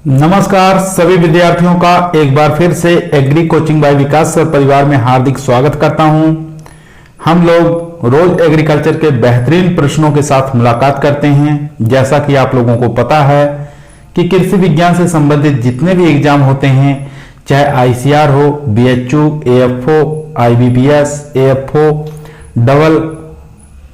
नमस्कार सभी विद्यार्थियों का एक बार फिर से एग्री कोचिंग बाय विकास सर परिवार में हार्दिक स्वागत करता हूं। हम लोग रोज एग्रीकल्चर के बेहतरीन प्रश्नों के साथ मुलाकात करते हैं। जैसा कि आप लोगों को पता है कि कृषि विज्ञान से संबंधित जितने भी एग्जाम होते हैं, चाहे आईसीआर हो, BHU, AFO, IBPS, AFO, double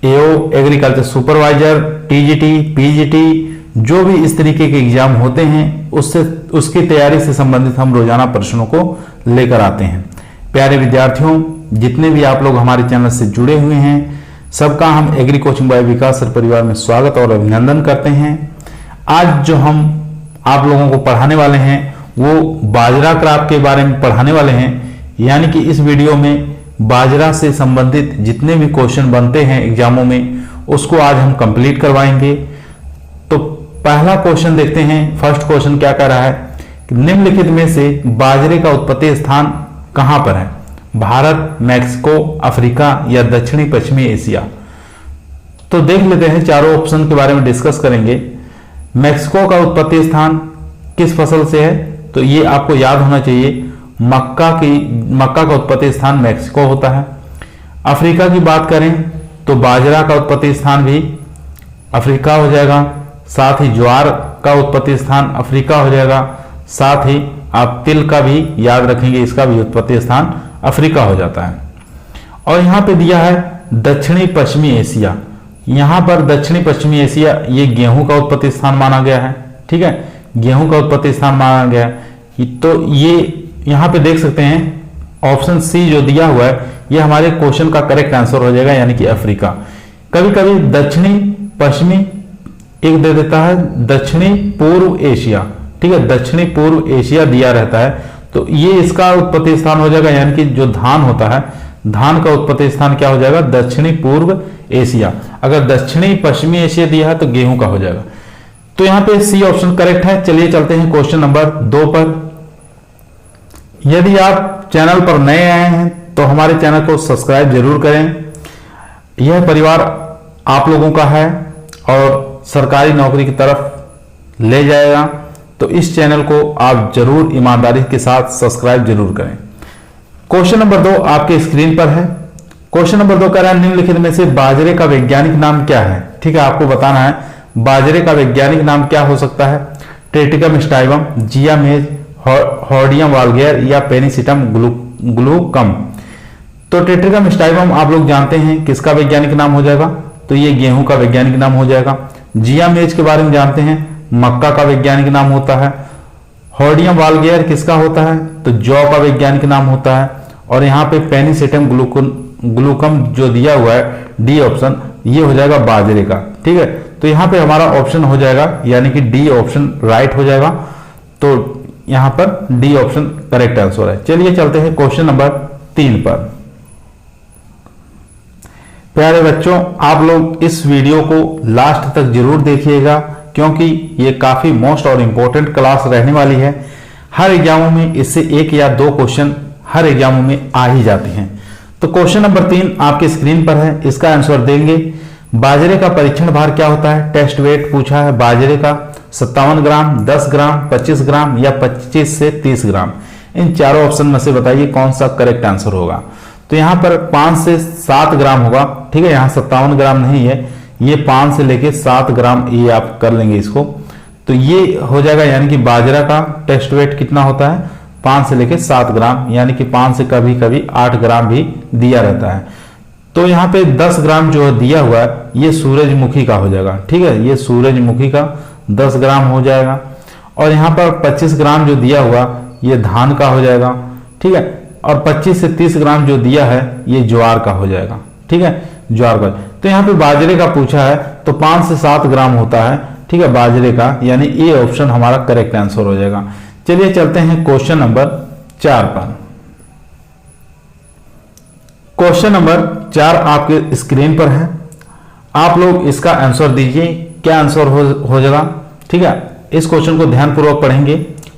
AO, agriculture supervisor, TGT, PGT, जो भी इस तरीके के एग्जाम होते हैं उसकी तैयारी से संबंधित हम रोजाना प्रश्नों को लेकर आते हैं। प्यारे विद्यार्थियों, जितने भी आप लोग हमारे चैनल से जुड़े हुए हैं, सबका हम एग्री कोचिंग बाय विकास सर परिवार में स्वागत और अभिनंदन करते हैं। आज जो हम आप लोगों को पढ़ाने वाले हैं वो बाजरा क्रॉप के बारे में पढ़ाने वाले हैं। यानी कि इस वीडियो में बाजरा से संबंधित जितने भी क्वेश्चन बनते हैं एग्जामों में, उसको आज हम कंप्लीट करवाएंगे। तो पहला क्वेश्चन देखते हैं। फर्स्ट क्वेश्चन क्या कह रहा है कि निम्नलिखित में से बाजरे का उत्पत्ति स्थान कहां पर है? भारत, मैक्सिको, अफ्रीका या दक्षिणी पश्चिमी एशिया? तो देख लेते हैं, चारों ऑप्शन के बारे में डिस्कस करेंगे। मैक्सिको का उत्पत्ति स्थान किस फसल से है? तो ये आपको याद होना चाहिए, मक्का का उत्पत्ति स्थान मैक्सिको होता है। अफ्रीका की बात करें तो बाजरा का उत्पत्ति स्थान भी अफ्रीका हो जाएगा, साथ ही ज्वार का उत्पत्ति स्थान अफ्रीका हो जाएगा, साथ ही आप तिल का भी याद रखेंगे, इसका भी उत्पत्ति स्थान अफ्रीका हो जाता है। और यहां पे दिया है दक्षिणी पश्चिमी एशिया। यहां पर दक्षिणी पश्चिमी एशिया ये गेहूं का उत्पत्ति स्थान माना गया है। ठीक है, गेहूं का उत्पत्ति स्थान माना गया है। तो ये यहां पे देख सकते हैं ऑप्शन सी जो दिया हुआ है ये हमारे क्वेश्चन का करेक्ट आंसर हो जाएगा, यानी कि अफ्रीका। कभी कभी दक्षिणी पश्चिमी एक दे देता है दक्षिणी पूर्व एशिया। ठीक है, दक्षिणी पूर्व एशिया दिया रहता है, तो ये इसका उत्पत्ति स्थान हो जाएगा, यानी कि जो धान होता है, धान का उत्पत्ति स्थान क्या हो जाएगा? दक्षिणी पूर्व एशिया। अगर दक्षिणी पश्चिमी एशिया दिया है तो गेहूं का हो जाएगा। तो यहां पे सी ऑप्शन करेक्ट है। चलिए चलते हैं क्वेश्चन नंबर 2 पर। यदि आप चैनल पर नए आए हैं तो हमारे चैनल को सब्सक्राइब जरूर करें। यह परिवार आप लोगों का है और सरकारी नौकरी की तरफ ले जाएगा, तो इस चैनल को आप जरूर ईमानदारी के साथ सब्सक्राइब जरूर करें। क्वेश्चन नंबर 2 आपके स्क्रीन पर है। क्वेश्चन नंबर 2 कह रहा है निम्नलिखित में से बाजरे का वैज्ञानिक नाम क्या है? ठीक है, आपको बताना है बाजरे का वैज्ञानिक नाम क्या हो सकता है। ट्रिटिकम स्टाइवम, जिया मेज, हॉर्डियम वाल्गेर या पेनिसिटम ग्लूकम? तो ट्रिटिकम स्टाइवम आप लोग जानते हैं किसका वैज्ञानिक नाम हो जाएगा? तो ये गेहूं का वैज्ञानिक नाम हो जाएगा। जिया मेज के बारे में जानते हैं, मक्का का वैज्ञानिक नाम होता है। हॉर्डियम वाल्गेर किसका होता है? तो जौ का वैज्ञानिक नाम होता है। और यहाँ पे पेनिसिटम ग्लूकम जो दिया हुआ है डी ऑप्शन, ये हो जाएगा बाजरे का। ठीक है, तो यहाँ पे हमारा ऑप्शन हो जाएगा, यानी कि डी ऑप्शन राइट हो जाएगा। तो यहाँ पर डी ऑप्शन करेक्ट आंसर है। चलिए चलते हैं क्वेश्चन नंबर 3 पर। प्यारे बच्चों, आप लोग इस वीडियो को लास्ट तक जरूर देखिएगा, क्योंकि ये काफी मोस्ट और इंपॉर्टेंट क्लास रहने वाली है। हर एग्जामों में इससे 1 या 2 क्वेश्चन हर एग्जामों में आ ही जाते हैं। तो क्वेश्चन नंबर 3 आपके स्क्रीन पर है, इसका आंसर देंगे। बाजरे का परीक्षण भार क्या होता है? टेस्ट वेट पूछा है बाजरे का 57 ग्राम, 10 ग्राम, 25 ग्राम या 25 से 30 ग्राम। इन चारों ऑप्शन में से बताइए कौन सा करेक्ट आंसर होगा। तो यहाँ पर 5 से 7 ग्राम होगा। ठीक है, यहाँ 57 ग्राम नहीं है, ये 5 से लेके 7 ग्राम ये आप कर लेंगे इसको, तो ये हो जाएगा। यानी कि बाजरा का टेस्ट वेट कितना होता है? 5 से लेके 7 ग्राम, यानी कि 5 से कभी कभी 8 ग्राम भी दिया रहता है। तो यहाँ पे 10 ग्राम जो दिया हुआ है ये सूरजमुखी का हो जाएगा। ठीक है, ये सूरजमुखी का 10 ग्राम हो जाएगा। और यहाँ पर 25 ग्राम जो दिया हुआ ये धान का हो जाएगा। ठीक है, और 25 से 30 ग्राम जो दिया है ये ज्वार का हो जाएगा। ठीक है, ज्वार का। तो यहाँ पे बाजरे का पूछा है तो 5 से 7 ग्राम होता है। ठीक है, बाजरे का, यानी ए ऑप्शन हमारा करेक्ट आंसर हो जाएगा। चलिए चलते हैं क्वेश्चन नंबर 4 पर। क्वेश्चन नंबर 4 आपके स्क्रीन पर है। आप लोग इसका आंसर दीजिए, क्या आंसर हो जाएगा। ठीक है, इस क्वेश्चन को ध्यानपूर्वक पढ़ेंगे।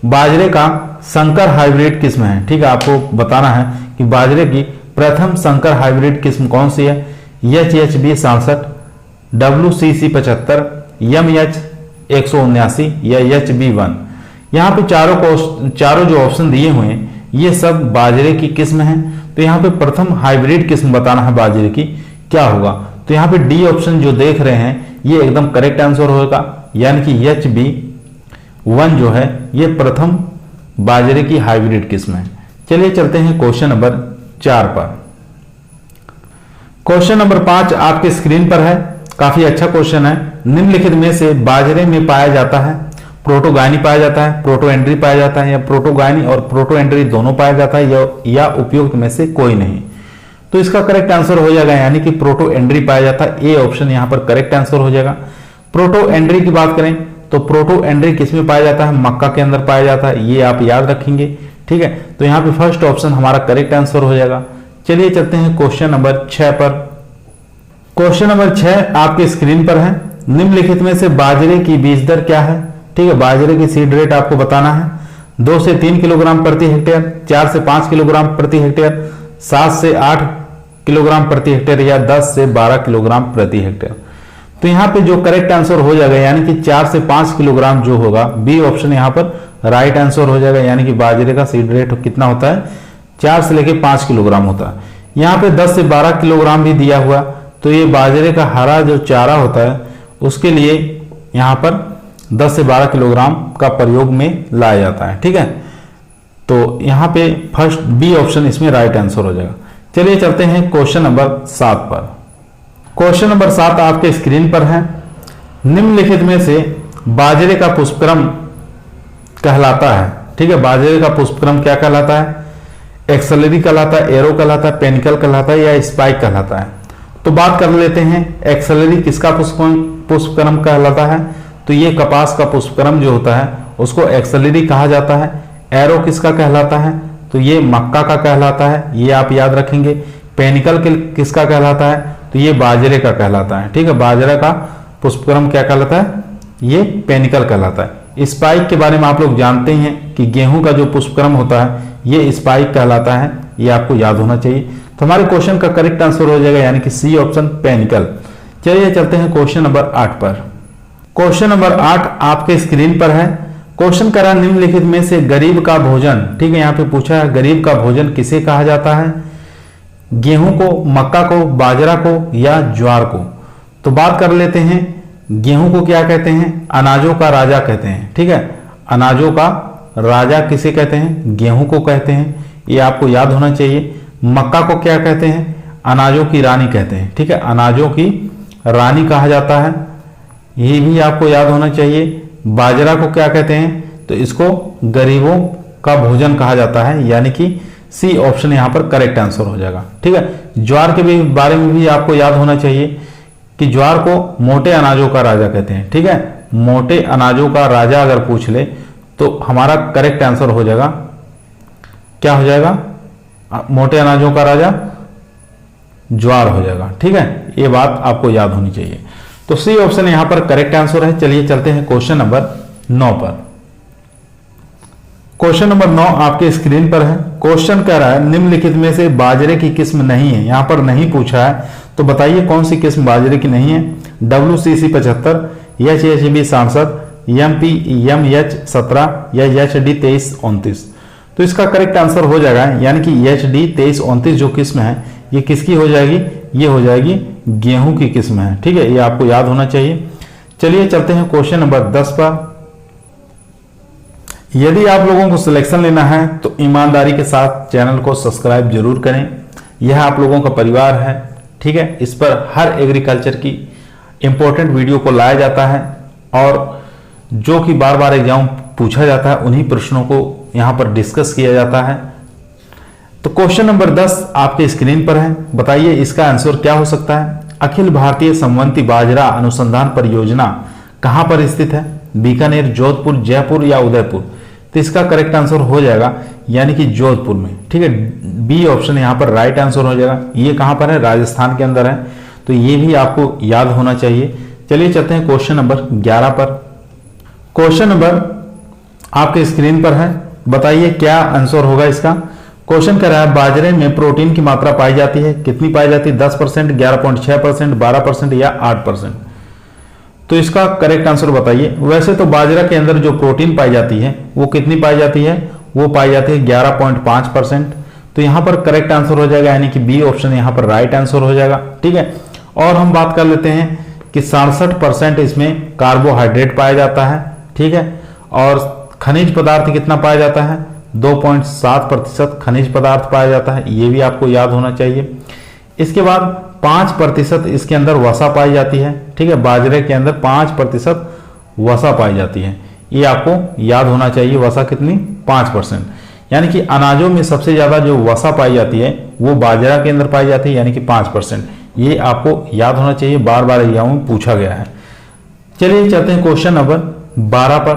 बाजरे का संकर हाइब्रिड किस्म है। ठीक है, आपको बताना है कि बाजरे की प्रथम संकर हाइब्रिड किस्म कौन सी है? HHB 67, WCC 75, MH 179 या HB1? यहाँ पे चारों जो ऑप्शन दिए हुए हैं ये सब बाजरे की किस्म है। तो यहाँ पे प्रथम हाइब्रिड किस्म बताना है बाजरे की, क्या होगा? तो यहाँ पे डी ऑप्शन जो देख रहे हैं ये एकदम करेक्ट आंसर होगा, यानी कि HB1 जो है ये प्रथम बाजरे की हाइब्रिड किस्म है। चलिए चलते हैं क्वेश्चन नंबर 4 पर। क्वेश्चन नंबर 5 आपके स्क्रीन पर है, काफी अच्छा क्वेश्चन है। निम्नलिखित में से बाजरे में पाया जाता है, प्रोटोगायनी पाया जाता है, प्रोटोएंड्री पाया जाता है, या प्रोटोगायनी और प्रोटोएंड्री दोनों पाया जाता है, या उपयुक्त में से कोई नहीं। तो इसका करेक्ट आंसर हो जाएगा यानी कि प्रोटोएंड्री पाया जाता है। ए ऑप्शन यहां पर करेक्ट आंसर हो जाएगा। प्रोटोएंड्री की बात करें तो प्रोटोएंड्री किसमें पाया जाता है? मक्का के अंदर पाया जाता है, ये आप याद रखेंगे, ठीक है। तो यहाँ पे फर्स्ट ऑप्शन हमारा करेक्ट आंसर हो जाएगा। चलिए चलते हैं क्वेश्चन नंबर 6 पर। क्वेश्चन नंबर 6 आपके स्क्रीन पर है। निम्नलिखित में से बाजरे की बीज दर क्या है? ठीक है, बाजरे की सीड रेट आपको बताना है। 2 से 3 किलोग्राम प्रति हेक्टेयर, 4 से 5 किलोग्राम प्रति हेक्टेयर, 7 से 8 किलोग्राम प्रति हेक्टेयर, या 10 से 12 किलोग्राम प्रति हेक्टेयर। तो यहाँ पे जो करेक्ट आंसर हो जाएगा यानी कि 4 से 5 किलोग्राम जो होगा, बी ऑप्शन यहाँ पर राइट आंसर हो जाएगा। यानी कि बाजरे का सीड रेट कितना होता है? 4 से लेके 5 किलोग्राम होता है। यहाँ पे 10 से 12 किलोग्राम भी दिया हुआ, तो ये बाजरे का हरा जो चारा होता है उसके लिए यहाँ पर 10 से 12 किलोग्राम का प्रयोग में लाया जाता है, ठीक है। तो यहाँ पे फर्स्ट बी ऑप्शन इसमें राइट आंसर हो जाएगा। चलिए चलते हैं क्वेश्चन नंबर 7 पर। क्वेश्चन नंबर 7 आपके स्क्रीन पर है। निम्नलिखित में से बाजरे का पुष्पक्रम कहलाता है, ठीक है। बाजरे का पुष्पक्रम क्या कहलाता है? एक्सेलरी कहलाता है, एरो कहलाता है, पेनिकल कहलाता है, या स्पाइक कहलाता है? तो बात कर लेते हैं एक्सेलरी किसका पुष्पक्रम कहलाता है। तो ये कपास का पुष्पक्रम जो होता है उसको एक्सेलरी कहा जाता है। एरो किसका कहलाता है? तो ये मक्का का कहलाता है, ये आप याद रखेंगे। पेनिकल किसका कहलाता है? तो ये बाजरे का कहलाता है, ठीक है। बाजरे का पुष्पक्रम क्या कहलाता है? ये पेनिकल कहलाता है। स्पाइक के बारे में आप लोग जानते हैं कि गेहूं का जो पुष्पक्रम होता है ये स्पाइक कहलाता है, ये आपको याद होना चाहिए। तो हमारे क्वेश्चन का करेक्ट आंसर हो जाएगा यानी कि सी ऑप्शन पेनिकल। चलिए चलते हैं क्वेश्चन नंबर 8 पर। क्वेश्चन नंबर 8 आपके स्क्रीन पर है। क्वेश्चन करा निम्नलिखित में से गरीब का भोजन, ठीक है। यहाँ पे पूछा है गरीब का भोजन किसे कहा जाता है? गेहूं को, मक्का को, बाजरा को, या ज्वार को? तो बात कर लेते हैं गेहूं को क्या कहते हैं? अनाजों का राजा कहते हैं, ठीक है। अनाजों का राजा किसे कहते हैं? गेहूं को कहते हैं, ये आपको याद होना चाहिए। मक्का को क्या कहते हैं? अनाजों की रानी कहते हैं, ठीक है। अनाजों की रानी कहा जाता है, ये भी आपको याद होना चाहिए। बाजरा को क्या कहते हैं? तो इसको गरीबों का भोजन कहा जाता है, यानी कि सी ऑप्शन यहां पर करेक्ट आंसर हो जाएगा, ठीक है। ज्वार के भी बारे में भी आपको याद होना चाहिए कि ज्वार को मोटे अनाजों का राजा कहते हैं, ठीक है। मोटे अनाजों का राजा अगर पूछ ले तो हमारा करेक्ट आंसर हो जाएगा, क्या हो जाएगा? मोटे अनाजों का राजा ज्वार हो जाएगा, ठीक है। ये बात आपको याद होनी चाहिए। तो सी ऑप्शन यहां पर करेक्ट आंसर है। चलिए चलते हैं क्वेश्चन नंबर 9 पर। क्वेश्चन नंबर 9 आपके स्क्रीन पर है। क्वेश्चन कह रहा है निम्नलिखित में से बाजरे की किस्म नहीं है। यहां पर नहीं पूछा है, तो बताइए कौन सी किस्म बाजरे की नहीं है? WCC 75, HHB 67, MP MH 17, या HD 2329? तो इसका करेक्ट आंसर हो जाएगा यानी कि HD 2329 जो किस्म है ये किसकी हो जाएगी? ये हो जाएगी गेहूं की किस्म है, ठीक है। ये आपको याद होना चाहिए। चलिए चलते हैं क्वेश्चन नंबर 10 पर। यदि आप लोगों को सिलेक्शन लेना है तो ईमानदारी के साथ चैनल को सब्सक्राइब जरूर करें, यह आप लोगों का परिवार है, ठीक है। इस पर हर एग्रीकल्चर की इंपॉर्टेंट वीडियो को लाया जाता है और जो कि बार बार एग्जाम पूछा जाता है उन्हीं प्रश्नों को यहां पर डिस्कस किया जाता है। तो क्वेश्चन नंबर 10 आपके स्क्रीन पर है। बताइए इसका आंसर क्या हो सकता है? अखिल भारतीय संवंती बाजरा अनुसंधान परियोजना कहां पर स्थित है? बीकानेर, जोधपुर, जयपुर, या उदयपुर? तो इसका करेक्ट आंसर हो जाएगा यानी कि जोधपुर में, ठीक है। बी ऑप्शन यहां पर राइट आंसर हो जाएगा। ये कहां पर है? राजस्थान के अंदर है, तो ये भी आपको याद होना चाहिए। चलिए चलते हैं क्वेश्चन नंबर 11 पर। क्वेश्चन नंबर आपके स्क्रीन पर है। बताइए क्या आंसर होगा इसका? क्वेश्चन कर रहा है बाजरे में प्रोटीन की मात्रा पाई जाती है, कितनी पाई जाती है? 10%, 11.6%, 12%, या 8%? तो इसका करेक्ट आंसर बताइए। वैसे तो बाजरा के अंदर जो प्रोटीन पाई जाती है वो कितनी पाई जाती है, वो पाई जाती है 11.5%। तो यहाँ पर करेक्ट आंसर हो जाएगा, यानी कि बी ऑप्शन यहाँ पर राइट आंसर हो जाएगा। ठीक है, और हम बात कर लेते हैं कि 67% इसमें कार्बोहाइड्रेट पाया जाता है। ठीक है, और खनिज पदार्थ कितना पाया जाता है, 2.7% खनिज पदार्थ पाया जाता है, ये भी आपको याद होना चाहिए। इसके बाद 5% इसके अंदर वसा पाई जाती है। ठीक है, बाजरे के अंदर 5% वसा पाई जाती है, ये आपको याद होना चाहिए। वसा कितनी, 5%। यानी कि अनाजों में सबसे ज्यादा जो वसा पाई जाती है वो बाजरा के अंदर पाई जाती है, यानी कि 5%। ये आपको याद होना चाहिए, बार बार एग्जाम में पूछा गया है। चलिए चलते हैं क्वेश्चन नंबर 12 पर।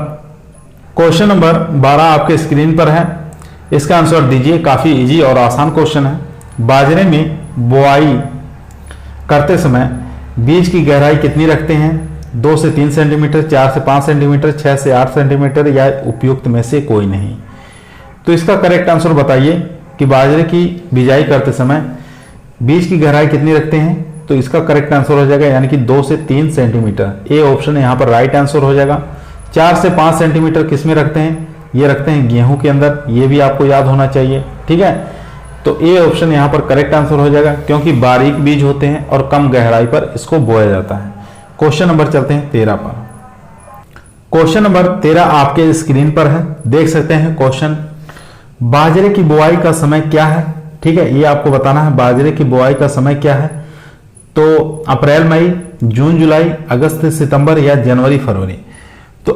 क्वेश्चन नंबर 12 आपके स्क्रीन पर है, इसका आंसर दीजिए। काफी इजी और आसान क्वेश्चन है। बाजरे में बुआई करते समय बीज की गहराई कितनी रखते हैं, 2 से 3 सेंटीमीटर, 4 से 5 सेंटीमीटर, 6 से 8 सेंटीमीटर, या उपयुक्त में से कोई नहीं। तो इसका करेक्ट आंसर बताइए कि बाजरे की बिजाई करते समय बीज की गहराई कितनी रखते हैं। तो इसका करेक्ट आंसर हो जाएगा, यानी कि 2 से 3 सेंटीमीटर। ए ऑप्शन यहाँ पर राइट आंसर हो जाएगा। 4 से 5 सेंटीमीटर किस में रखते हैं, ये रखते हैं गेहूं के अंदर, ये भी आपको याद होना चाहिए। ठीक है, तो ए ऑप्शन यहाँ पर करेक्ट आंसर हो जाएगा, क्योंकि बारीक बीज होते हैं और कम गहराई पर इसको बोया जाता है। क्वेश्चन नंबर चलते हैं 13 पर। क्वेश्चन नंबर 13 आपके स्क्रीन पर है, देख सकते हैं क्वेश्चन। बाजरे की बुआई का समय क्या है। ठीक है, ये आपको बताना है बाजरे की बुआई का समय क्या है। तो अप्रैल मई, जून जुलाई, अगस्त सितंबर, या जनवरी फरवरी। तो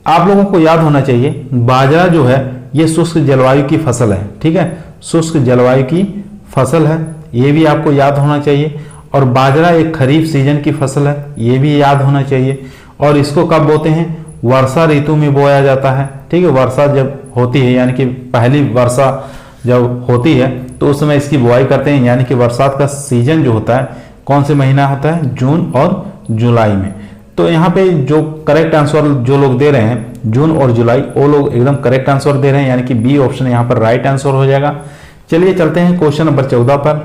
आप लोगों को याद होना चाहिए बाजरा जो है ये शुष्क जलवायु की फसल है। ठीक है, शुष्क जलवायु की फसल है, ये भी आपको याद होना चाहिए। और बाजरा एक खरीफ सीजन की फसल है, ये भी याद होना चाहिए। और इसको कब बोते हैं, वर्षा ऋतु में बोया जाता है। ठीक है, वर्षा जब होती है, यानी कि पहली वर्षा जब होती है तो उस समय इसकी बुआई करते हैं। यानी कि बरसात का सीजन जो होता है कौन से महीना होता है, जून और जुलाई में। तो यहाँ पे जो करेक्ट आंसर जो लोग दे रहे हैं जून और जुलाई, वो लोग एकदम करेक्ट आंसर दे रहे हैं, यानी कि बी ऑप्शन यहाँ पर राइट आंसर हो जाएगा। चलिए चलते हैं क्वेश्चन नंबर 14 पर।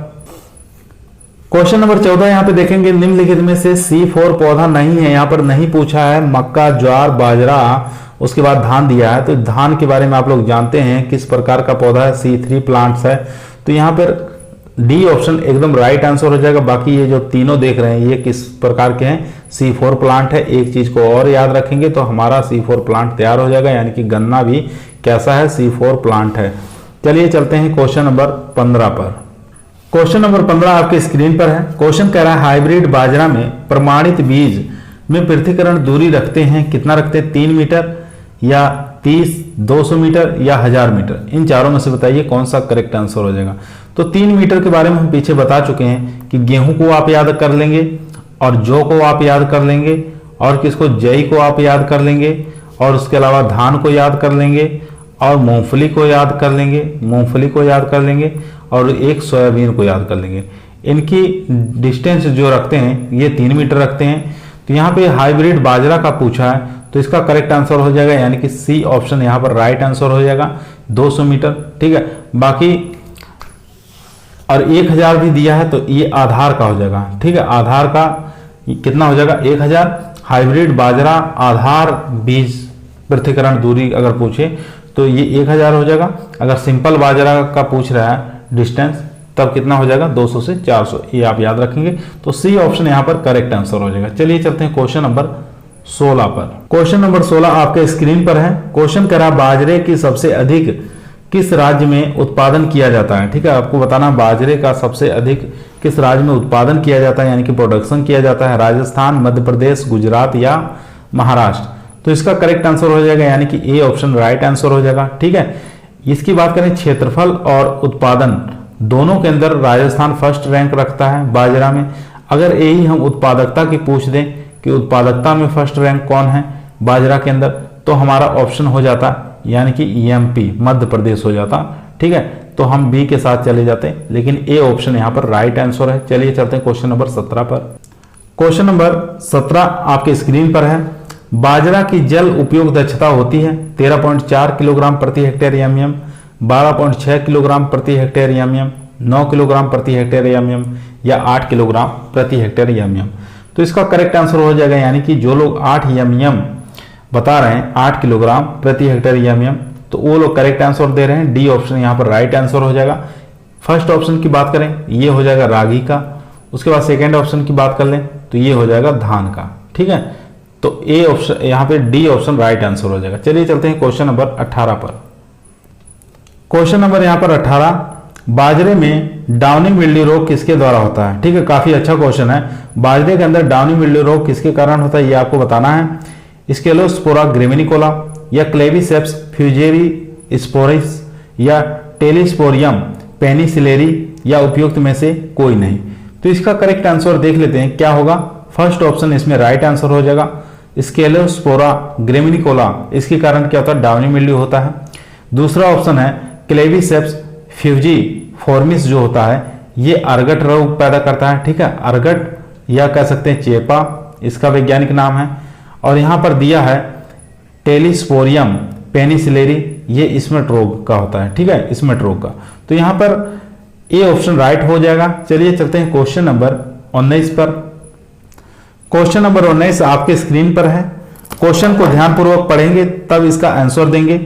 क्वेश्चन नंबर 14 यहाँ पे देखेंगे, निम्नलिखित में से C4 पौधा नहीं है। यहाँ पर नहीं पूछा है मक्का, ज्वार, बाजरा, उसके बाद धान दिया है। तो धान के बारे में आप लोग जानते हैं किस प्रकार का पौधा है, C3 प्लांट्स है। तो यहाँ पर डी ऑप्शन एकदम राइट आंसर हो जाएगा। बाकी ये जो तीनों देख रहे हैं ये किस प्रकार के हैं, C4 प्लांट है। एक चीज को और याद रखेंगे तो हमारा C4 प्लांट तैयार हो जाएगा, यानी कि गन्ना भी कैसा है, C4 प्लांट है। चलिए चलते हैं क्वेश्चन नंबर 15 पर। क्वेश्चन नंबर 15 आपके स्क्रीन पर है। क्वेश्चन कह रहा है हाइब्रिड बाजरा में प्रमाणित बीज में पृथक्करण दूरी रखते हैं, कितना रखते हैं, 3 मीटर या 30, 200 मीटर या 1000 मीटर। इन चारों में से बताइए कौन सा करेक्ट आंसर हो जाएगा। तो 3 मीटर के बारे में हम पीछे बता चुके हैं कि गेहूं को आप याद कर लेंगे, और जौ को आप याद कर लेंगे, और किसको, जई को आप याद कर लेंगे, और उसके अलावा धान को याद कर लेंगे, और मूंगफली को याद कर लेंगे, और एक सोयाबीन को याद कर लेंगे। इनकी डिस्टेंस जो रखते हैं ये 3 मीटर रखते हैं। तो यहाँ पे हाइब्रिड बाजरा का पूछा है, तो इसका करेक्ट आंसर हो जाएगा, यानी कि सी ऑप्शन यहाँ पर राइट आंसर हो जाएगा, 200 मीटर। ठीक है, बाकी और 1000 भी दिया है तो ये आधार का हो जाएगा। ठीक है, आधार का कितना हो जाएगा, 1000। हाइब्रिड बाजरा आधार बीज पृथक्करण दूरी अगर पूछे तो ये 1000 हो जाएगा। अगर सिंपल बाजरा का पूछ रहा है डिस्टेंस तब कितना हो जाएगा, 200 से 400। ये आप याद रखेंगे। तो सी ऑप्शन यहाँ पर करेक्ट आंसर हो जाएगा। चलिए चलते हैं क्वेश्चन नंबर 16 पर। क्वेश्चन नंबर 16 आपके स्क्रीन पर है। क्वेश्चन कह रहा बाजरे की सबसे अधिक किस राज्य में उत्पादन किया जाता है। ठीक है, आपको बताना बाजरे का सबसे अधिक किस राज्य में उत्पादन किया जाता है, यानी कि प्रोडक्शन किया जाता है, राजस्थान, मध्य प्रदेश, गुजरात या महाराष्ट्र। तो इसका करेक्ट आंसर हो जाएगा, यानी कि ए ऑप्शन राइट आंसर हो जाएगा। ठीक है, इसकी बात करें क्षेत्रफल और उत्पादन दोनों के अंदर राजस्थान फर्स्ट रैंक रखता है बाजरा में। अगर यही हम उत्पादकता की पूछ दें कि उत्पादकता में फर्स्ट रैंक कौन है बाजरा के अंदर, तो हमारा ऑप्शन हो जाता, यानी कि एमपी मध्य प्रदेश हो जाता। ठीक है, तो हम बी के साथ चले जाते हैं, लेकिन ए ऑप्शन यहाँ पर राइट आंसर है। चलिए चलते हैं क्वेश्चन नंबर 17 पर। क्वेश्चन नंबर 17 आपके स्क्रीन पर है। बाजरा की जल उपयोग दक्षता होती है 13.4 किलोग्राम प्रति हेक्टेयर एमएम, 12.6 किलोग्राम प्रति हेक्टेयर एमएम, 9 किलोग्राम प्रति हेक्टेयर एमएम या 8 किलोग्राम प्रति हेक्टेयर एमएम। तो इसका करेक्ट आंसर हो जाएगा, यानी कि जो लोग 8 एमएम बता रहे हैं, 8 किलोग्राम प्रति हेक्टेयर एमएम, तो वो लोग करेक्ट आंसर दे रहे हैं। डी ऑप्शन यहाँ पर राइट आंसर हो जाएगा। फर्स्ट ऑप्शन की बात करें, ये हो जाएगा रागी का। उसके बाद सेकेंड ऑप्शन की बात कर लें तो ये हो जाएगा धान का। ठीक है, तो ए ऑप्शन यहाँ पे डी ऑप्शन राइट आंसर हो जाएगा। चलिए चलते हैं क्वेश्चन नंबर 18 पर। क्वेश्चन नंबर यहाँ पर 18, बाजरे में डाउनी मिल्ड्यू रोग किसके द्वारा होता है? ठीक है, काफी अच्छा क्वेश्चन है। बाजरे के अंदर डाउनी मिल्ड्यू रोग किसके कारण होता है, ये आपको बताना है। स्केलोस्पोरा ग्रेमिनिकोला या क्लेविसेप्स फ्यूजेरी स्पोरिस या टेलिस्पोरियम पेनिसिलेरी या उपयुक्त में से कोई नहीं। तो इसका करेक्ट आंसर देख लेते हैं क्या होगा। फर्स्ट ऑप्शन इसमें राइट आंसर हो जाएगा, स्केलोस्पोरा ग्रेमिनिकोला, इसके कारण क्या होता है, डाउनी मिल्ड्यू होता है। दूसरा ऑप्शन है क्लेविसेप्स फ्यूजी फॉर्मिस, जो होता है ये अर्गट रोग पैदा करता है। ठीक है, अर्गट या कह सकते हैं चेपा, इसका वैज्ञानिक नाम है। और यहां पर दिया है टेलिस्पोरियम पेनिसिलेरी, ये स्मिट रोग का होता है। ठीक है, स्मिट रोग का। तो यहां पर ए ऑप्शन राइट हो जाएगा। चलिए चलते हैं क्वेश्चन नंबर 19 पर। क्वेश्चन नंबर 19 आपके स्क्रीन पर है। क्वेश्चन को ध्यानपूर्वक पढ़ेंगे तब इसका आंसर देंगे।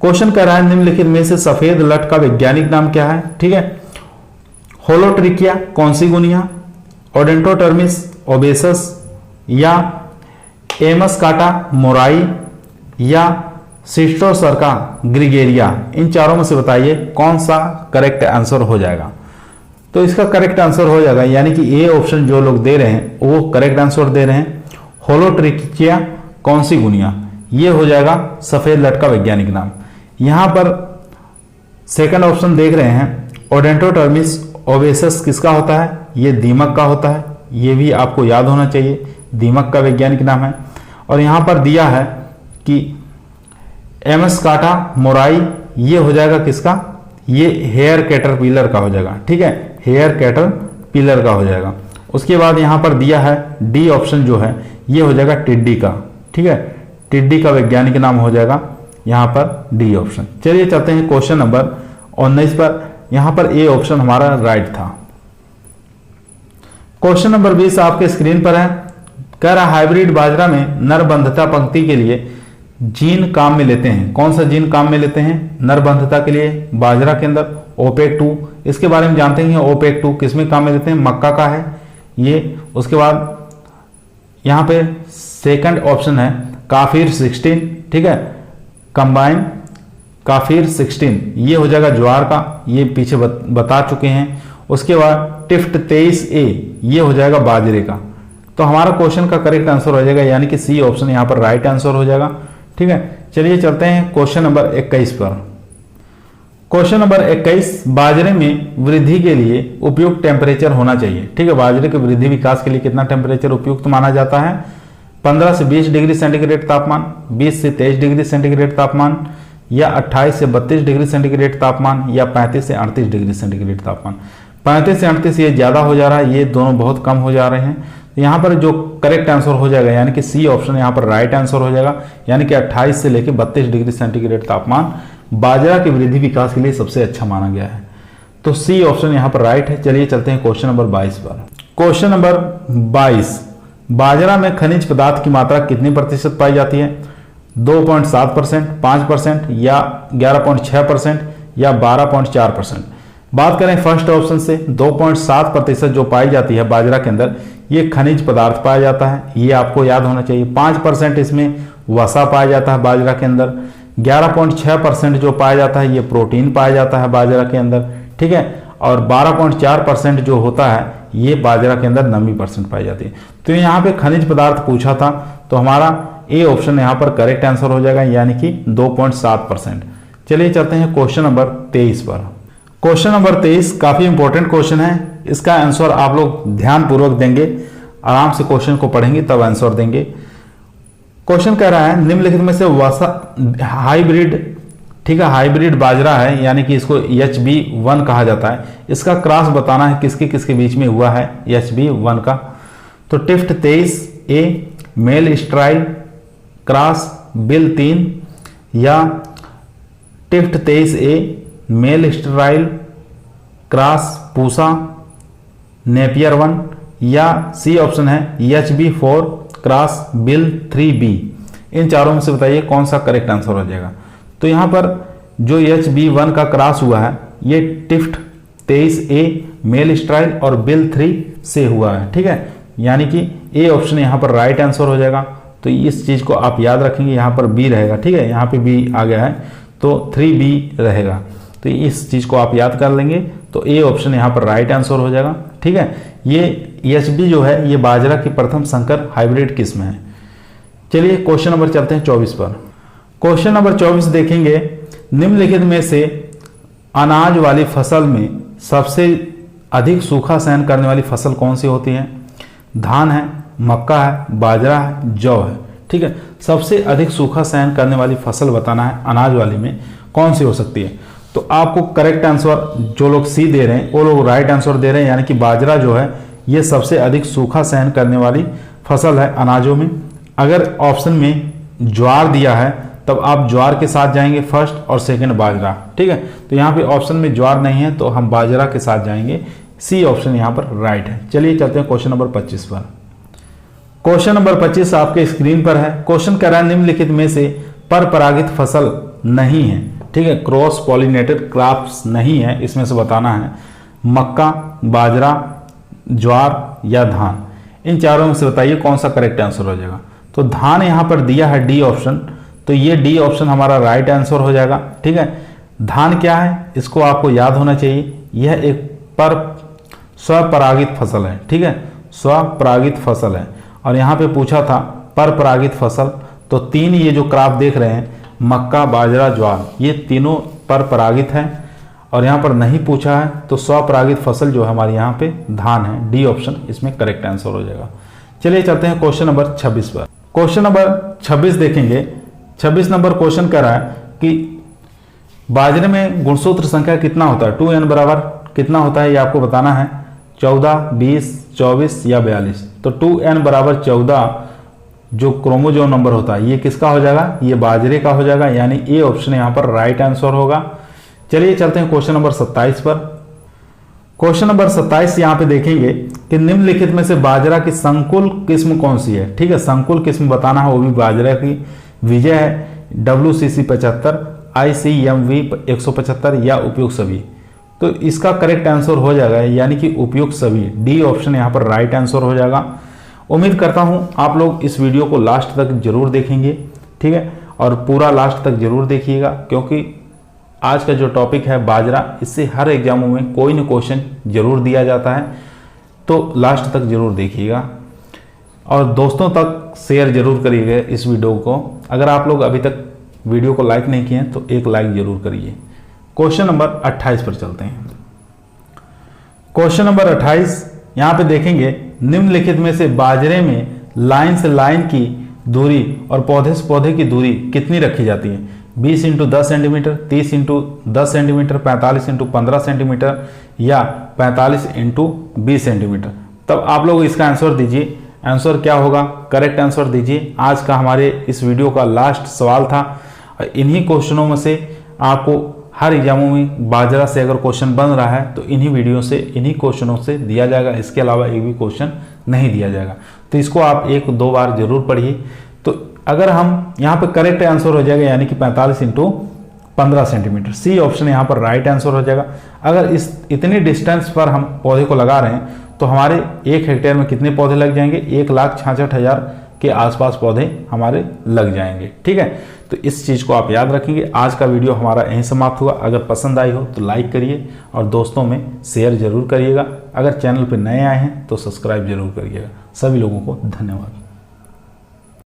क्वेश्चन कह रहा है निम्नलिखित में से सफेद लट का वैज्ञानिक नाम क्या है? ठीक है, होलोट्रिकिया कॉन्सिगुनिया, ओडेंटोटर्मिस ओबेसस या एमस्काटा मोराई या सिस्टोसर्का ग्रिगेरिया, इन चारों में से बताइए कौन सा करेक्ट आंसर हो जाएगा। तो इसका करेक्ट आंसर हो जाएगा, यानी कि ए ऑप्शन जो लोग दे रहे हैं वो करेक्ट आंसर दे रहे हैं, होलोट्रिकिया कॉन्सिगुनिया, ये हो जाएगा सफेद लट का वैज्ञानिक नाम। यहां पर सेकंड ऑप्शन देख रहे हैं, ओडेंटोटर्मिस ओबेसस किसका होता है, ये दीमक का होता है, ये भी आपको याद होना चाहिए, दीमक का वैज्ञानिक नाम है। और यहां पर दिया है कि एमस्काटा मोराई, ये हो जाएगा किसका, ये हेयर कैटरपिलर का हो जाएगा। ठीक है, हेयर कैटरपिलर का हो जाएगा। उसके बाद यहां पर दिया है डी ऑप्शन जो है ये हो जाएगा टिड्डी का। ठीक है, टिड्डी का वैज्ञानिक नाम हो जाएगा यहां पर डी ऑप्शन। चलिए चलते हैं क्वेश्चन नंबर 19 पर। यहां पर ए ऑप्शन हमारा राइट था। क्वेश्चन नंबर 20 आपके स्क्रीन पर है। कह रहा हाइब्रिड बाजरा में नरबंधता पंक्ति के लिए जीन काम में लेते हैं। कौन सा जीन काम में लेते हैं नरबंधता के लिए बाजरा के अंदर? ओपेक 2, इसके बारे में जानते हैं। ओपेक 2 किसमें काम में लेते हैं? मक्का का है ये। उसके बाद यहां पे सेकंड ऑप्शन है काफिर 16। ठीक है, कंबाइन काफिर 16, ये हो जाएगा ज्वार का, ये पीछे बता चुके हैं। उसके बाद टिफ्ट 23A, ये हो जाएगा बाजरे का। तो हमारा क्वेश्चन का करेक्ट आंसर हो जाएगा, यानी कि सी ऑप्शन यहां पर राइट आंसर हो जाएगा। ठीक है, चलिए चलते हैं क्वेश्चन नंबर 21 पर। क्वेश्चन नंबर 21, बाजरे में वृद्धि के लिए उपयुक्त टेम्परेचर होना चाहिए। ठीक है, बाजरे के वृद्धि विकास के लिए कितना टेम्परेचर उपयुक्त माना जाता है? 15 से 20 डिग्री सेंटीग्रेड तापमान, 20 से 23 डिग्री सेंटीग्रेड तापमान, या 28 से 32 डिग्री सेंटीग्रेड तापमान, या 35 से 38 डिग्री सेंटीग्रेड तापमान। 35 से 38 ये ज्यादा हो जा रहा है, ये दोनों बहुत कम हो जा रहे हैं। यहाँ पर जो करेक्ट आंसर हो जाएगा, यानी कि सी ऑप्शन यहाँ पर राइट आंसर हो जाएगा, यानी कि 28 से लेकर 32 डिग्री सेंटीग्रेड तापमान बाजरा की वृद्धि विकास के लिए सबसे अच्छा माना गया है। तो सी ऑप्शन यहाँ पर राइट है। चलिए चलते हैं क्वेश्चन नंबर 22 पर। क्वेश्चन नंबर 22, बाजरा में खनिज पदार्थ की मात्रा कितनी प्रतिशत पाई जाती है? 2.7%, 5% या 11.6% या 12.4%। बात करें फर्स्ट ऑप्शन से, 2.7% जो पाई जाती है बाजरा के अंदर, ये खनिज पदार्थ पाया जाता है, ये आपको याद होना चाहिए। 5% इसमें वसा पाया जाता है बाजरा के अंदर। 11.6% जो पाया जाता है ये प्रोटीन पाया जाता है बाजरा के अंदर। ठीक है, और 12.4% जो होता है ये बाजरा के अंदर नमी परसेंट पाई जाती है। तो यहाँ पे खनिज पदार्थ पूछा था, तो हमारा ए ऑप्शन यहाँ पर करेक्ट आंसर हो जाएगा, यानी कि 2.7%। चलिए चलते हैं क्वेश्चन नंबर 23 पर। क्वेश्चन नंबर 23 काफी इंपॉर्टेंट क्वेश्चन है। इसका आंसर आप लोग ध्यानपूर्वक देंगे, आराम से क्वेश्चन को पढ़ेंगे तब आंसर देंगे। क्वेश्चन कह रहा है निम्नलिखित में से वसा हाइब्रिड, ठीक है, हाइब्रिड बाजरा है, यानी कि इसको HB1 कहा जाता है। इसका क्रॉस बताना है किसके किसके बीच में हुआ है HB1 का। तो tift 23A male sterile cross बिल 3, या tift 23A male sterile cross Pusa napier 1, या सी ऑप्शन है HB4 क्रॉस बिल 3B। इन चारों में से बताइए कौन सा करेक्ट आंसर हो जाएगा। तो यहाँ पर जो HB1 का क्रॉस हुआ है ये टिफ्ट 23A मेल स्टाइल और बिल 3 से हुआ है, ठीक है, यानी कि ए ऑप्शन यहाँ पर राइट आंसर हो जाएगा। तो इस चीज़ को आप याद रखेंगे, यहाँ पर बी रहेगा, ठीक है, यहाँ पे बी आ गया है तो 3B रहेगा। तो इस चीज़ को आप याद कर लेंगे तो ए ऑप्शन यहाँ पर राइट आंसर हो जाएगा, ठीक है। ये HB जो है ये बाजरा की प्रथम संकर हाइब्रिड किस्म है। चलिए क्वेश्चन नंबर चलते हैं 24 पर। क्वेश्चन नंबर 24 देखेंगे, निम्नलिखित में से अनाज वाली फसल में सबसे अधिक सूखा सहन करने वाली फसल कौन सी होती है? धान है, मक्का है, बाजरा है, जौ है, ठीक है। सबसे अधिक सूखा सहन करने वाली फसल बताना है अनाज वाली में कौन सी हो सकती है। तो आपको करेक्ट आंसर जो लोग सी दे रहे हैं वो लोग राइट आंसर दे रहे हैं, यानी कि बाजरा जो है ये सबसे अधिक सूखा सहन करने वाली फसल है अनाजों में। अगर ऑप्शन में ज्वार दिया है तब आप ज्वार के साथ जाएंगे फर्स्ट और सेकंड बाजरा, ठीक है। तो यहाँ पे ऑप्शन में ज्वार नहीं है तो हम बाजरा के साथ जाएंगे, सी ऑप्शन यहाँ पर राइट है। चलिए चलते हैं क्वेश्चन नंबर 25 पर। क्वेश्चन नंबर 25 आपके स्क्रीन पर है। क्वेश्चन कह रहा है निम्नलिखित में से पर परागित फसल नहीं है, ठीक है, क्रॉस पॉलिनेटेड क्रॉप्स नहीं है, इसमें से बताना है मक्का, बाजरा, ज्वार या धान। इन चारों में से बताइए कौन सा करेक्ट आंसर हो जाएगा। तो धान यहाँ पर दिया है डी ऑप्शन, तो ये डी ऑप्शन हमारा राइट आंसर हो जाएगा, ठीक है। धान क्या है इसको आपको याद होना चाहिए, यह एक स्वपरागित फसल है, ठीक है, स्वपरागित फसल है। और यहाँ पे पूछा था पर परागित फसल, तो तीन ये जो क्रॉप देख रहे हैं मक्का, बाजरा, ज्वार, ये तीनों पर परागित हैं। और यहाँ पर नहीं पूछा है तो स्वपरागित फसल जो है हमारे यहाँ पे धान है, डी ऑप्शन इसमें करेक्ट आंसर हो जाएगा। चलिए चलते हैं क्वेश्चन नंबर 26 पर। क्वेश्चन नंबर 26 देखेंगे। 26 नंबर क्वेश्चन कर रहा है कि बाजरे में गुणसूत्र संख्या कितना होता है, 2n बराबर कितना होता है ये आपको बताना है, 14, 20, 24 या 42। तो 2n बराबर 14 जो क्रोमोजोम नंबर होता है ये किसका हो जाएगा, ये बाजरे का हो जाएगा, यानी ए ऑप्शन यहाँ पर राइट आंसर होगा। चलिए चलते हैं क्वेश्चन नंबर 27 पर। क्वेश्चन नंबर 27 यहाँ पे देखेंगे कि निम्नलिखित में से बाजरा की संकुल किस्म कौन सी है, ठीक है, संकुल किस्म बताना है, वो भी बाजरा की विजय है, WCC 75, ICMV 175 या उपयुक्त सभी। तो इसका करेक्ट आंसर हो जाएगा यानी कि उपयुक्त सभी, डी ऑप्शन यहाँ पर राइट आंसर हो जाएगा। उम्मीद करता हूँ आप लोग इस वीडियो को लास्ट तक जरूर देखेंगे, ठीक है, और पूरा लास्ट तक जरूर देखिएगा, क्योंकि आज का जो टॉपिक है बाजरा, इससे हर एग्जामों में कोई न क्वेश्चन जरूर दिया जाता है, तो लास्ट तक जरूर देखिएगा और दोस्तों तक शेयर जरूर करिएगा इस वीडियो को। अगर आप लोग अभी तक वीडियो को लाइक नहीं किए हैं तो एक लाइक जरूर करिए। क्वेश्चन नंबर 28 पर चलते हैं। क्वेश्चन नंबर 28 यहाँ पे देखेंगे, निम्नलिखित में से बाजरे में लाइन से लाइन की दूरी और पौधे से पौधे की दूरी कितनी रखी जाती है, 20 × 10 सेंटीमीटर, 30 × 10 सेंटीमीटर, 45 × 15 सेंटीमीटर या 45 × 20 सेंटीमीटर। तब आप लोग इसका आंसर दीजिए, आंसर क्या होगा, करेक्ट आंसर दीजिए। आज का हमारे इस वीडियो का लास्ट सवाल था। इन्हीं क्वेश्चनों में से आपको हर एग्जामों में बाजरा से अगर क्वेश्चन बन रहा है तो इन्हीं वीडियो से, इन्हीं क्वेश्चनों से दिया जाएगा, इसके अलावा एक भी क्वेश्चन नहीं दिया जाएगा। तो इसको आप 1-2 बार जरूर पढ़िए। तो अगर हम यहाँ पे करेक्ट आंसर हो जाएगा यानी कि 45 × 15 सेंटीमीटर, सी ऑप्शन यहाँ पर राइट आंसर हो जाएगा। अगर इतनी डिस्टेंस पर हम पौधे को लगा रहे हैं तो हमारे 1 हेक्टेयर में कितने पौधे लग जाएंगे, 1,66,000 के आसपास पौधे हमारे लग जाएंगे, ठीक है। तो इस चीज़ को आप याद रखेंगे। आज का वीडियो हमारा यहीं समाप्त हुआ। अगर पसंद आई हो तो लाइक करिए और दोस्तों में शेयर जरूर करिएगा। अगर चैनल पर नए आए हैं तो सब्सक्राइब जरूर करिएगा। सभी लोगों को धन्यवाद।